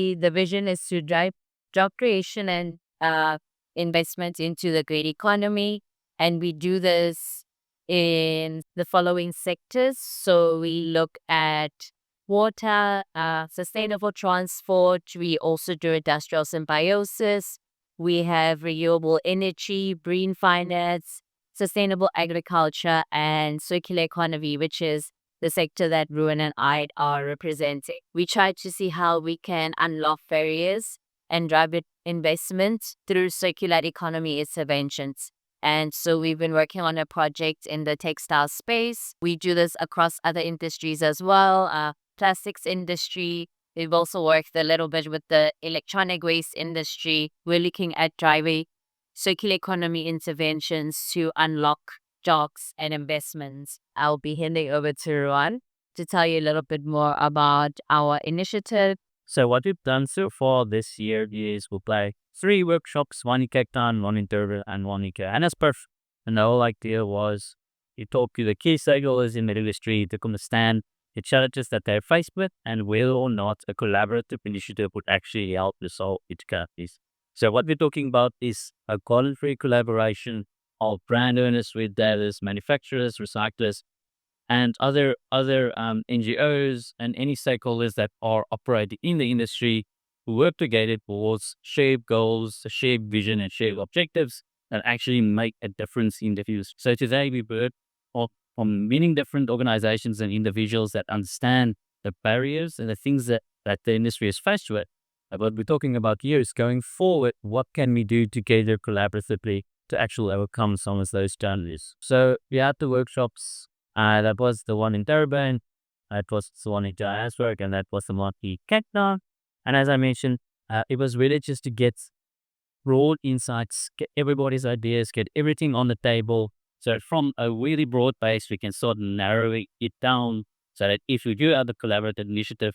The vision is to drive job creation and investment into the green economy. And we do this in the following sectors. So we look at water, sustainable transport. We also do industrial symbiosis. We have renewable energy, green finance, sustainable agriculture, and circular economy, which is the sector that Roan and I are representing. We try to see how we can unlock barriers and drive investment through circular economy interventions. And so we've been working on a project in the textile space. We do this across other industries as well, plastics industry. We've also worked a little bit with the electronic waste industry. We're looking at driving circular economy interventions to unlock jobs and investments. I'll be handing over to Roan to tell you a little bit more about our initiative. So what we've done so far this year is we'll play 3 workshops, one in Cape Town, one in Durban, and one in Johannesburg. And the whole idea was you talk to the key stakeholders in the industry to understand the challenges that they're faced with and whether or not a collaborative initiative would actually help to solve each case. So what we're talking about is a voluntary collaboration of brand owners, retailers, manufacturers, recyclers, and other NGOs and any stakeholders that are operating in the industry who work together towards shared goals, shared vision, and shared objectives that actually make a difference in the future. So today we heard from many different organizations and individuals that understand the barriers and the things that the industry is faced with. What we're talking about here is going forward, what can we do together collaboratively to actually overcome some of those challenges. So we had the workshops. That was the one in Durban, that was the one in Johannesburg, and that was the one in Cape Town. And as I mentioned, it was really just to get broad insights, get everybody's ideas, get everything on the table. So from a really broad base, we can start narrowing it down so that if we do have a collaborative initiative,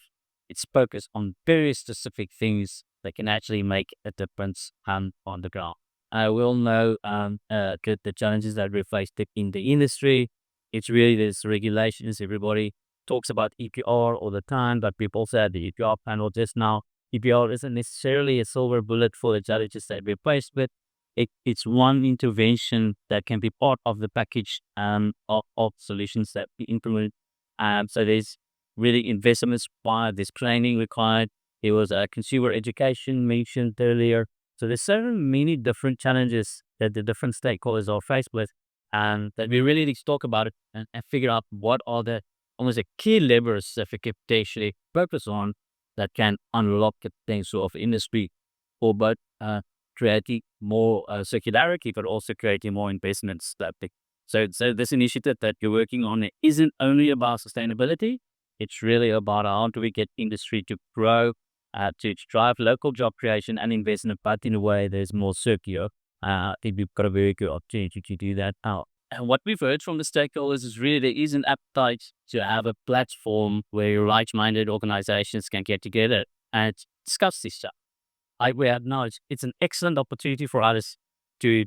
it's focused on very specific things that can actually make a difference on the ground. I will know the challenges that we faced in the industry. It's really this regulations. Everybody talks about EPR all the time, but we've also had the EPR panel just now. EPR isn't necessarily a silver bullet for the challenges that we're faced with. It's one intervention that can be part of the package of solutions that we implement. So there's really investments required, there's training required. There was a consumer education mentioned earlier. So there's so many different challenges that the different stakeholders are faced with, and that we really need to talk about it and figure out what are the almost the key levers that we can potentially focus on that can unlock the potential of industry for both creating more circularity, but also creating more investments. So this initiative that you're working on isn't only about sustainability. It's really about how do we get industry to grow, to drive local job creation and investment, but in a way there's more circular. I think we've got a very good opportunity to do that now. And what we've heard from the stakeholders is really there is an appetite to have a platform where like-minded organizations can get together and discuss this stuff. Like we have now, it's an excellent opportunity for us to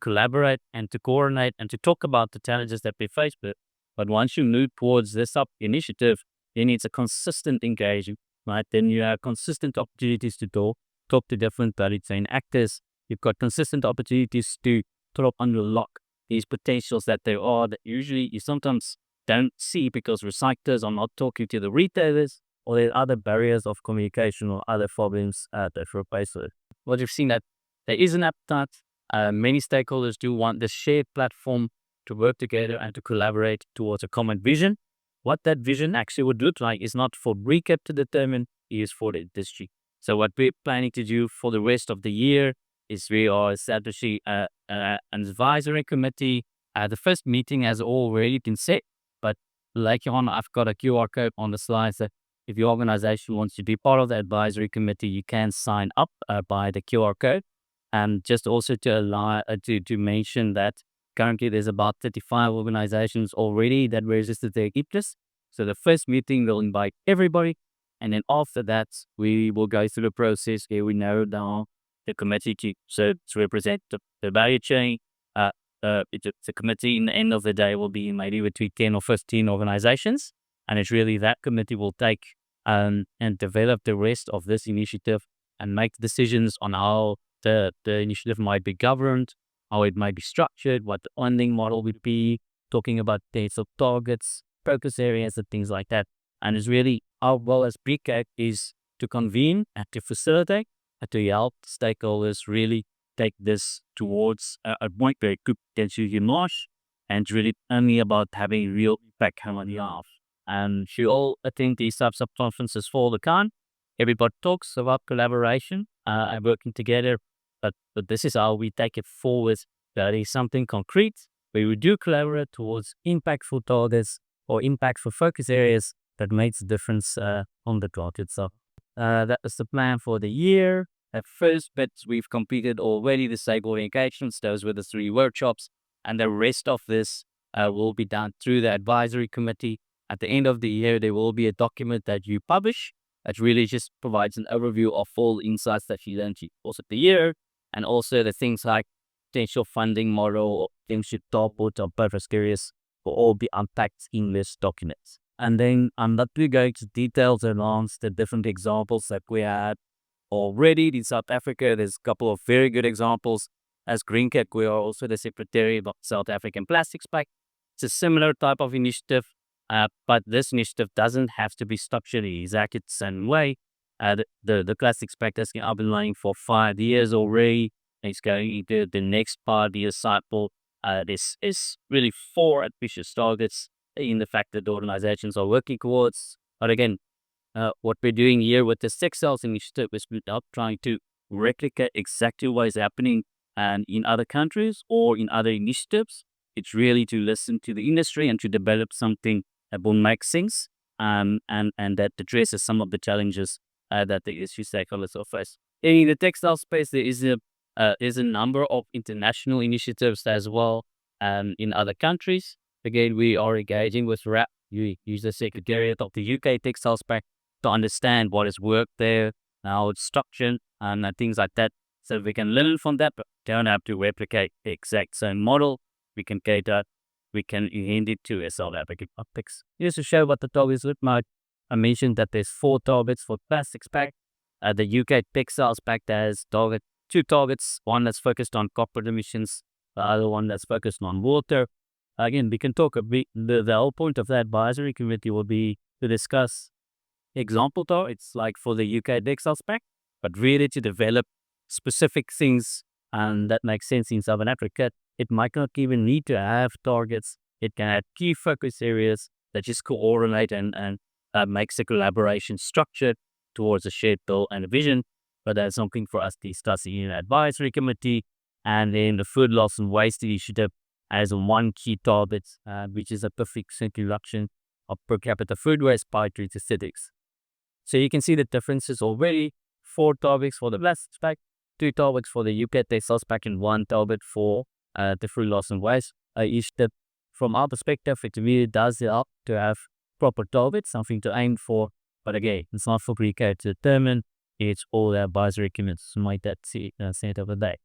collaborate and to coordinate and to talk about the challenges that we face with. But once you move towards this initiative, then it's a consistent engagement, right? Then you have consistent opportunities to talk to different value chain actors. You've got consistent opportunities to sort of unlock these potentials that there are that usually you sometimes don't see because recyclers are not talking to the retailers, or there are other barriers of communication or other problems that we're faced with. What you've seen that there is an appetite. Many stakeholders do want this shared platform to work together and to collaborate towards a common vision. What that vision actually would look like is not for Recap to determine, it is for the industry. So what we're planning to do for the rest of the year is we are establishing an advisory committee. The first meeting has already been set, but later on, I've got a QR code on the slides that if your organization wants to be part of the advisory committee, you can sign up by the QR code. And just also to mention that currently there's about 35 organizations already that registered their interest. So the first meeting will invite everybody. And then after that, we will go through the process where we narrow down the committee to represent the value chain. It's a committee. In the end of the day will be maybe between 10 or 15 organizations. And it's really that committee will take and develop the rest of this initiative and make decisions on how the initiative might be governed, how it might be structured, what the funding model would be, talking about dates of targets, focus areas, and things like that. And it's really our role as BCAC is to convene and to facilitate and to help stakeholders really take this towards a point where it could potentially emerge, and it's really only about having real impact on the earth. And you all attend these types of conferences for the time. Everybody talks about collaboration and working together, but this is how we take it forward. That is something concrete where we do collaborate towards impactful targets or impactful focus areas that makes a difference on the target. So that is the plan for the year. At first, but we've completed already the stakeholder engagements. Those were the 3 workshops, and the rest of this will be done through the advisory committee. At the end of the year, there will be a document that you publish that really just provides an overview of all insights that you learned in the course of the year, and also the things like potential funding model or things you top out or purpose areas will all be unpacked in this document. And then I'm not really going to details around the different examples that we had already in South Africa. There's a couple of very good examples. As GreenCat, we are also the secretary of South African Plastics Pact. It's a similar type of initiative, but this initiative doesn't have to be structured the exact same way. The Plastics Pact has been up and running for 5 years already. It's going into the next 5-year cycle. This is really 4 ambitious targets in the fact that the organizations are working towards. But again, what we're doing here with the textiles initiative is we're not trying to replicate exactly what is happening and in other countries or in other initiatives. It's really to listen to the industry and to develop something that will make sense and that addresses some of the challenges that the industry stakeholders will face. In the textile space, there is a number of international initiatives as well in other countries. Again, we are engaging with RAP. You use the Secretariat of the UK Textiles Pact to understand what has worked there, how it's structured, and things like that. So we can learn from that, but don't have to replicate the exact same model. We can cater, we can hand it to a South African context. Just to show what the targets look like, I mentioned that there's 4 targets for Plastics Pact. The UK Textiles Pact has 2 targets, one that's focused on corporate emissions, the other one that's focused on water. Again, we can talk a bit, the whole point of the advisory committee will be to discuss example targets like for the UK Textiles Pact, but really to develop specific things and that makes sense in Southern Africa. It might not even need to have targets. It can have key focus areas that just coordinate and makes the collaboration structured towards a shared goal and a vision. But that's something for us to discuss in an advisory committee. And then the food loss and waste initiative has 1 key target, which is a perfect reduction of per capita food waste by 3 to 6. So you can see the differences already. 4 targets for the Plastics Pact, 2 targets for the UK Textiles Pact, and 1 target for the food loss and waste initiative. From our perspective, it really does help to have proper targets, something to aim for. But again, it's not for BCAC to determine. It's all the advisory committees to make that set of the day.